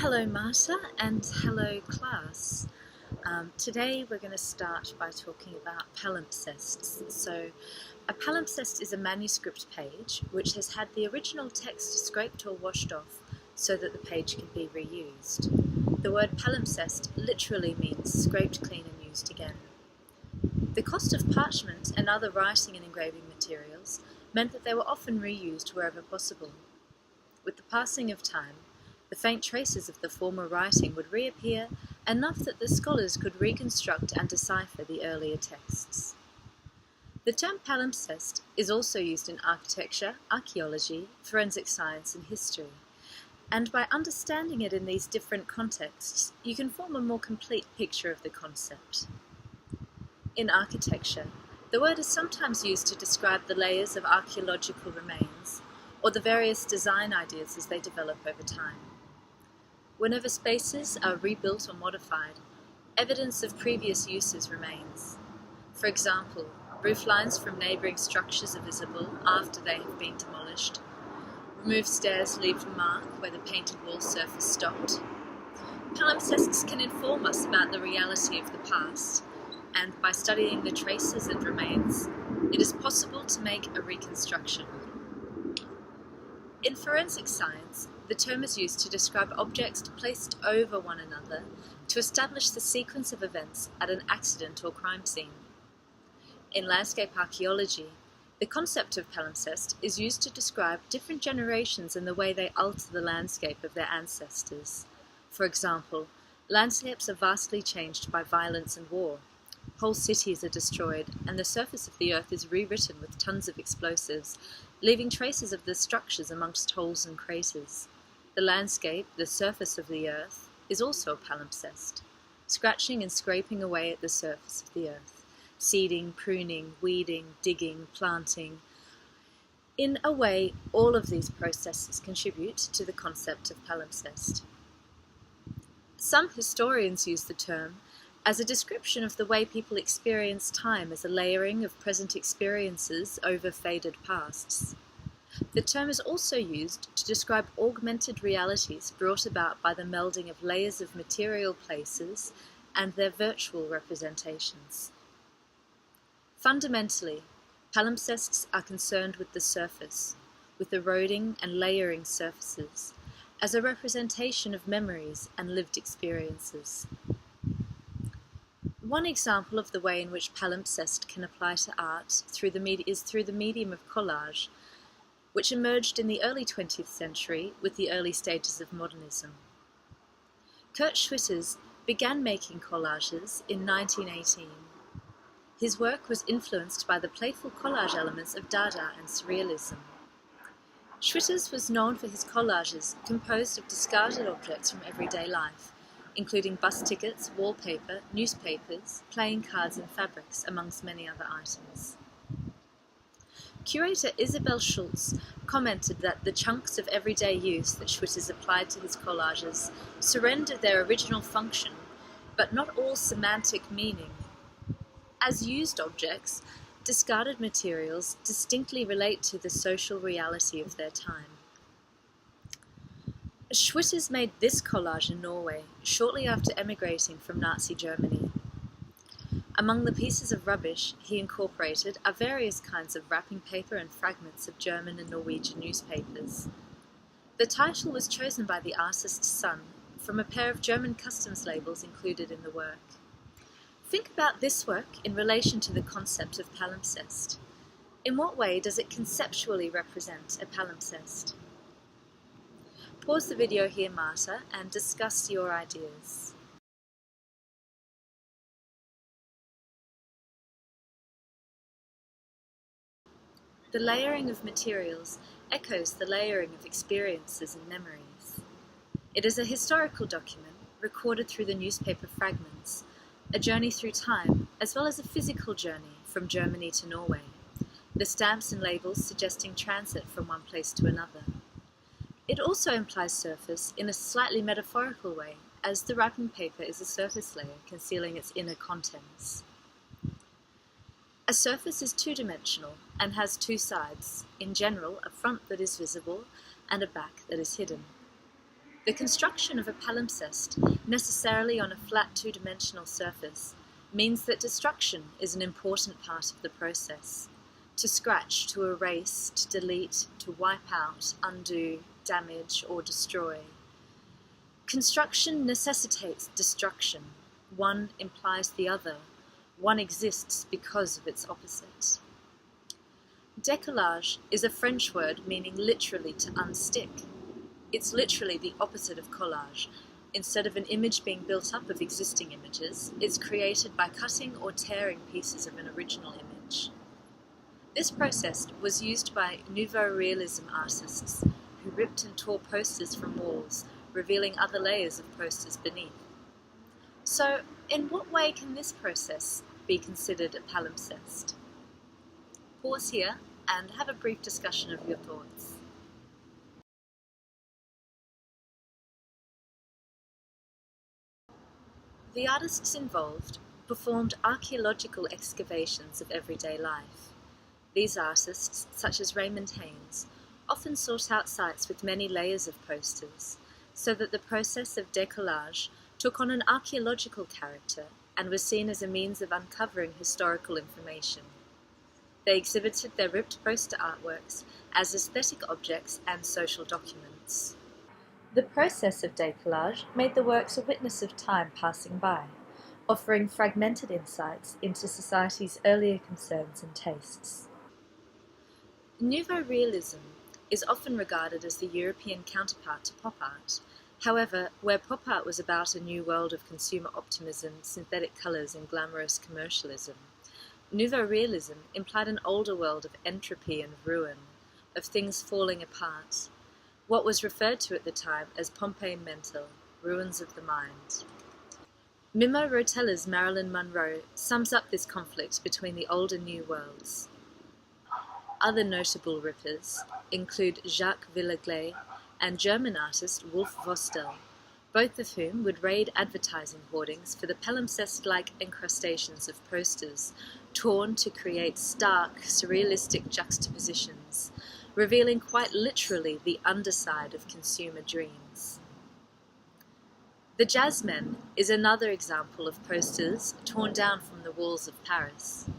Hello Marta and hello class. Today we're going to start by talking about palimpsests. So a palimpsest is a manuscript page which has had the original text scraped or washed off so that the page can be reused. The word palimpsest literally means scraped clean and used again. The cost of parchment and other writing and engraving materials meant that they were often reused wherever possible. With the passing of time, the faint traces of the former writing would reappear, enough that the scholars could reconstruct and decipher the earlier texts. The term palimpsest is also used in architecture, archaeology, forensic science and history, and by understanding it in these different contexts, you can form a more complete picture of the concept. In architecture, the word is sometimes used to describe the layers of archaeological remains, or the various design ideas as they develop over time. Whenever spaces are rebuilt or modified, evidence of previous uses remains. For example, roof lines from neighbouring structures are visible after they have been demolished. Removed stairs leave a mark where the painted wall surface stopped. Palimpsests can inform us about the reality of the past, and by studying the traces and remains, it is possible to make a reconstruction. In forensic science, the term is used to describe objects placed over one another to establish the sequence of events at an accident or crime scene. In landscape archaeology, the concept of palimpsest is used to describe different generations and the way they alter the landscape of their ancestors. For example, landscapes are vastly changed by violence and war. Whole cities are destroyed, and the surface of the earth is rewritten with tons of explosives, leaving traces of the structures amongst holes and craters. The landscape, the surface of the earth, is also a palimpsest, scratching and scraping away at the surface of the earth, seeding, pruning, weeding, digging, planting. In a way, all of these processes contribute to the concept of palimpsest. Some historians use the term as a description of the way people experience time as a layering of present experiences over faded pasts. The term is also used to describe augmented realities brought about by the melding of layers of material places and their virtual representations. Fundamentally, palimpsests are concerned with the surface, with eroding and layering surfaces, as a representation of memories and lived experiences. One example of the way in which palimpsest can apply to art is through the medium of collage, which emerged in the early 20th century with the early stages of modernism. Kurt Schwitters began making collages in 1918. His work was influenced by the playful collage elements of Dada and Surrealism. Schwitters was known for his collages composed of discarded objects from everyday life, including bus tickets, wallpaper, newspapers, playing cards and fabrics, amongst many other items. Curator Isabel Schultz commented that the chunks of everyday use that Schwitters applied to his collages surrendered their original function, but not all semantic meaning. As used objects, discarded materials distinctly relate to the social reality of their time. Schwitters made this collage in Norway shortly after emigrating from Nazi Germany. Among the pieces of rubbish he incorporated are various kinds of wrapping paper and fragments of German and Norwegian newspapers. The title was chosen by the artist's son from a pair of German customs labels included in the work. Think about this work in relation to the concept of palimpsest. In what way does it conceptually represent a palimpsest? Pause the video here, Marta, and discuss your ideas. The layering of materials echoes the layering of experiences and memories. It is a historical document recorded through the newspaper fragments, a journey through time, as well as a physical journey from Germany to Norway, the stamps and labels suggesting transit from one place to another. It also implies surface in a slightly metaphorical way, as the wrapping paper is a surface layer concealing its inner contents. A surface is two-dimensional and has two sides, in general a front that is visible and a back that is hidden. The construction of a palimpsest, necessarily on a flat two-dimensional surface, means that destruction is an important part of the process. To scratch, to erase, to delete, to wipe out, undo, damage, or destroy. Construction necessitates destruction. One implies the other. One exists because of its opposite. Décollage is a French word meaning literally to unstick. It's literally the opposite of collage. Instead of an image being built up of existing images, it's created by cutting or tearing pieces of an original image. This process was used by Nouveau Realism artists who ripped and tore posters from walls, revealing other layers of posters beneath. So, in what way can this process be considered a palimpsest? Pause here and have a brief discussion of your thoughts. The artists involved performed archaeological excavations of everyday life. These artists, such as Raymond Hains, often sought out sites with many layers of posters, so that the process of décollage took on an archaeological character and was seen as a means of uncovering historical information. They exhibited their ripped poster artworks as aesthetic objects and social documents. The process of décollage made the works a witness of time passing by, offering fragmented insights into society's earlier concerns and tastes. Nouveau Realism is often regarded as the European counterpart to pop art. However, where pop art was about a new world of consumer optimism, synthetic colours and glamorous commercialism, Nouveau Realism implied an older world of entropy and ruin, of things falling apart, what was referred to at the time as Pompeii mental, ruins of the mind. Mimmo Rotella's Marilyn Monroe sums up this conflict between the old and new worlds. Other notable rippers include Jacques Villeglé and German artist Vostell, both of whom would raid advertising hoardings for the palimpsest-like encrustations of posters, torn to create stark, surrealistic juxtapositions, revealing quite literally the underside of consumer dreams. The Jazzmen is another example of posters torn down from the walls of Paris.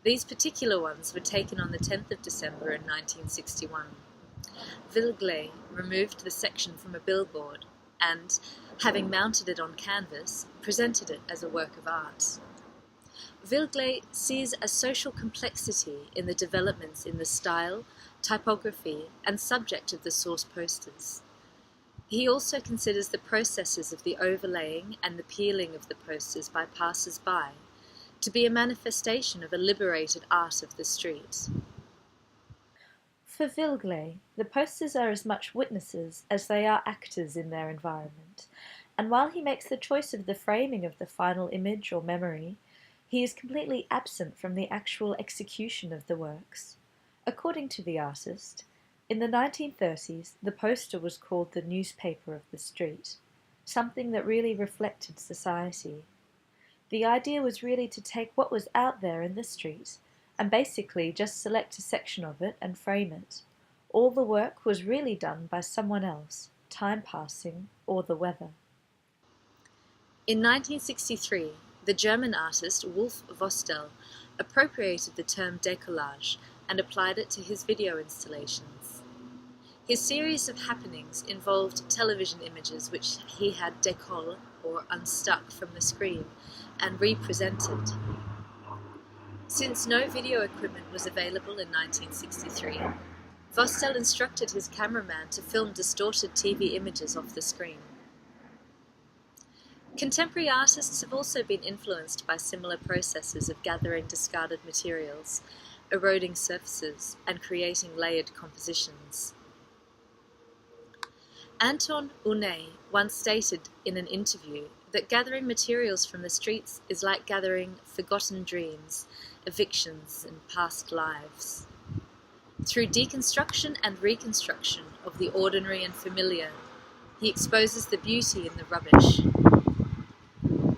These particular ones were taken on the 10th of December in 1961. Villeglé removed the section from a billboard and, having mounted it on canvas, presented it as a work of art. Villeglé sees a social complexity in the developments in the style, typography, and subject of the source posters. He also considers the processes of the overlaying and the peeling of the posters by passers-by to be a manifestation of a liberated art of the street. For Villeglé, the posters are as much witnesses as they are actors in their environment, and while he makes the choice of the framing of the final image or memory, he is completely absent from the actual execution of the works. According to the artist, in the 1930s, the poster was called the newspaper of the street, something that really reflected society. The idea was really to take what was out there in the street and basically just select a section of it and frame it. All the work was really done by someone else, time passing, or the weather. In 1963, the German artist Vostell appropriated the term décollage and applied it to his video installations. His series of happenings involved television images which he had décollé, or unstuck, from the screen and represented. Since no video equipment was available in 1963, Vostell instructed his cameraman to film distorted TV images off the screen. Contemporary artists have also been influenced by similar processes of gathering discarded materials, eroding surfaces, and creating layered compositions. Anton Unai once stated in an interview that gathering materials from the streets is like gathering forgotten dreams, evictions, and past lives. Through deconstruction and reconstruction of the ordinary and familiar, he exposes the beauty in the rubbish.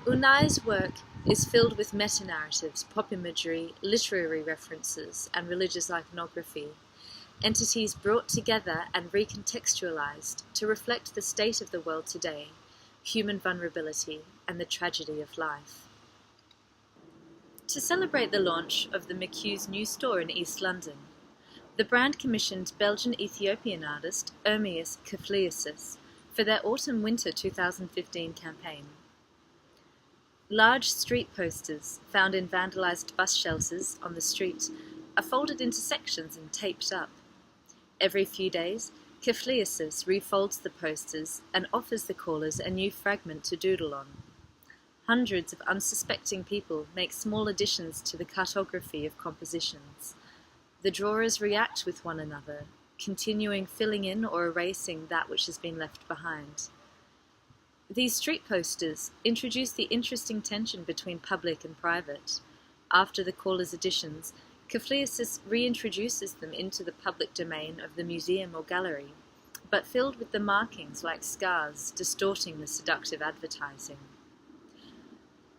Unai's work is filled with meta-narratives, pop imagery, literary references, and religious iconography, entities brought together and recontextualized to reflect the state of the world today, human vulnerability, and the tragedy of life. To celebrate the launch of the McHugh's new store in East London, the brand commissioned Belgian-Ethiopian artist Ermias Kifleyesus for their Autumn-Winter 2015 campaign. Large street posters found in vandalized bus shelters on the street are folded into sections and taped up. Every few days, Kifleyesus refolds the posters and offers the callers a new fragment to doodle on. Hundreds of unsuspecting people make small additions to the cartography of compositions. The drawers react with one another, continuing filling in or erasing that which has been left behind. These street posters introduce the interesting tension between public and private. After the caller's additions, Kifleyesus reintroduces them into the public domain of the museum or gallery, but filled with the markings like scars distorting the seductive advertising.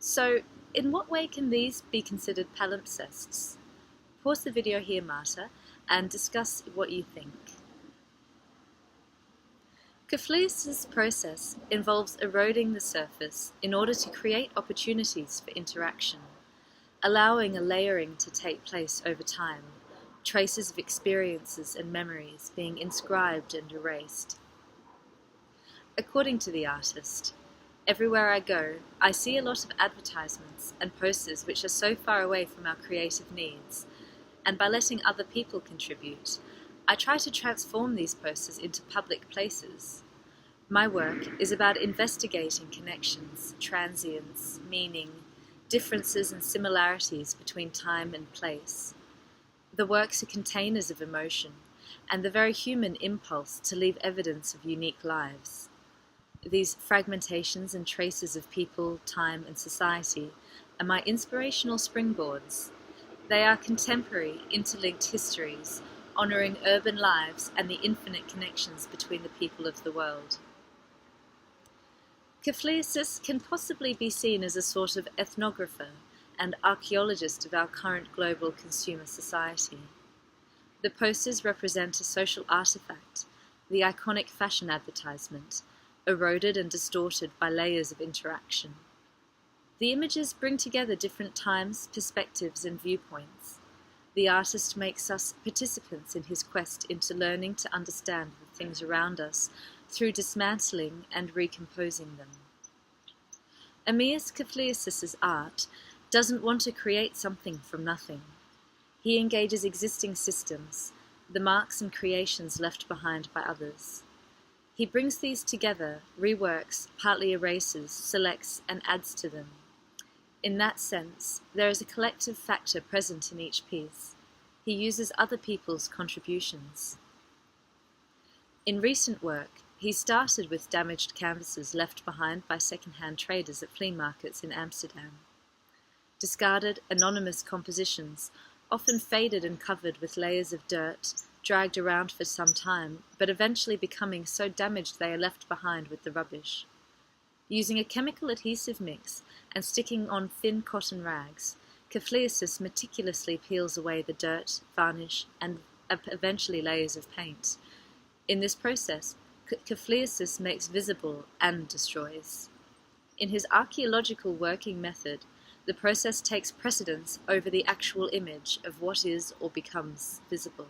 So, in what way can these be considered palimpsests? Pause the video here, Marta, and discuss what you think. Kifleyesus' process involves eroding the surface in order to create opportunities for interaction, allowing a layering to take place over time, traces of experiences and memories being inscribed and erased. According to the artist, everywhere I go, I see a lot of advertisements and posters which are so far away from our creative needs, and by letting other people contribute, I try to transform these posters into public places. My work is about investigating connections, transience, meaning, differences and similarities between time and place. The works are containers of emotion and the very human impulse to leave evidence of unique lives. These fragmentations and traces of people, time and society are my inspirational springboards. They are contemporary, interlinked histories, honouring urban lives and the infinite connections between the people of the world. Kifleyesus can possibly be seen as a sort of ethnographer and archaeologist of our current global consumer society. The posters represent a social artifact, the iconic fashion advertisement, eroded and distorted by layers of interaction. The images bring together different times, perspectives, and viewpoints. The artist makes us participants in his quest into learning to understand the things around us through dismantling and recomposing them. Ermias Kifleyesus' art doesn't want to create something from nothing. He engages existing systems, the marks and creations left behind by others. He brings these together, reworks, partly erases, selects, and adds to them. In that sense, there is a collective factor present in each piece. He uses other people's contributions. In recent work, he started with damaged canvases left behind by second-hand traders at flea markets in Amsterdam. Discarded, anonymous compositions, often faded and covered with layers of dirt, dragged around for some time, but eventually becoming so damaged they are left behind with the rubbish. Using a chemical adhesive mix and sticking on thin cotton rags, Kifleyesus meticulously peels away the dirt, varnish, and eventually layers of paint. In this process, Kifleyesus makes visible and destroys. In his archaeological working method, the process takes precedence over the actual image of what is or becomes visible.